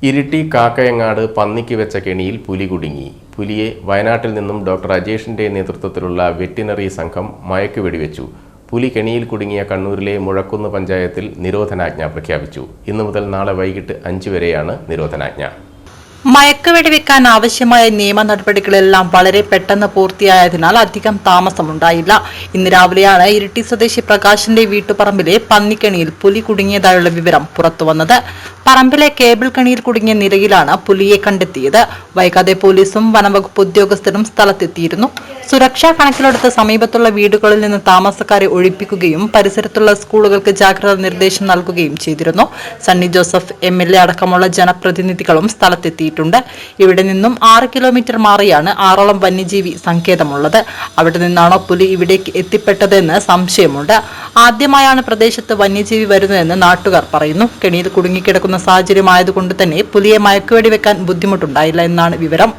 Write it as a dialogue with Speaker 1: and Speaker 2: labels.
Speaker 1: ഇരിട്ടി കാക്കയങ്ങാട് പന്നിക്ക് വെച്ച കെണിയിൽ പുലി കുടുങ്ങി. പുലിയെ വയനാട്ടിൽ നിന്നും ഡോക്ടർ അജേഷിന്റെ നേതൃത്വത്തിലുള്ള വെറ്റിനറി സംഘം മയക്കുവെടിവെച്ചു. പുലി കെണിയിൽ കുടുങ്ങിയ കണ്ണൂരിലെ മുഴക്കുന്ന് പഞ്ചായത്തിൽ നിരോധനാജ്ഞ പ്രഖ്യാപിച്ചു. ഇന്നു മുതൽ നാളെ വൈകിട്ട് 5 വരെയാണ് നിരോധനാജ്ഞ.
Speaker 2: മയക്കുവെടിവെക്കാൻ ആവശ്യമായ നിയമ നടപടികളെല്ലാം വളരെ പെട്ടെന്ന് പൂർത്തിയായതിനാൽ അധികം താമസമുണ്ടായില്ല. ഇന്ന് രാവിലെയാണ് ഇരിട്ടി സ്വദേശി പ്രകാശിന്റെ വീട്ടുപറമ്പിലെ പന്നിക്കണിയിൽ പുലി കുടുങ്ങിയതായുള്ള വിവരം പുറത്തുവന്നത്. പറമ്പിലെ കേബിൾ കണിയിൽ കുടുങ്ങിയ നിലയിലാണ് പുലിയെ കണ്ടെത്തിയത്. വൈകാതെ പോലീസും വനംവകുപ്പ് ഉദ്യോഗസ്ഥരും സ്ഥലത്തെത്തിയിരുന്നു. സുരക്ഷാ കണക്കിലെടുത്ത് സമീപത്തുള്ള വീടുകളിൽ നിന്ന് താമസക്കാരെ ഒഴിപ്പിക്കുകയും പരിസരത്തുള്ള സ്കൂളുകൾക്ക് ജാഗ്രതാ നിർദ്ദേശം നൽകുകയും ചെയ്തിരുന്നു. സണ്ണി ജോസഫ് MLA അടക്കമുള്ള ജനപ്രതിനിധികളും സ്ഥലത്തെത്തിയിട്ടുണ്ട്. ഇവിടെ നിന്നും 6 കിലോമീറ്റർ മാറിയാണ് 6ഓളം വന്യജീവി സങ്കേതമുള്ളത്. അവിടെ നിന്നാണോ പുലി ഇവിടേക്ക് എത്തിപ്പെട്ടതെന്ന് സംശയമുണ്ട്. ആദ്യമായാണ് പ്രദേശത്ത് വന്യജീവി വരുന്നതെന്ന് നാട്ടുകാർ പറയുന്നു. കെണിയിൽ കുടുങ്ങിക്കിടക്കുന്ന സാഹചര്യമായതുകൊണ്ട് തന്നെ പുലിയെ മയക്കുവെടി വെക്കാൻ ബുദ്ധിമുട്ടുണ്ടായില്ല എന്നാണ് വിവരം.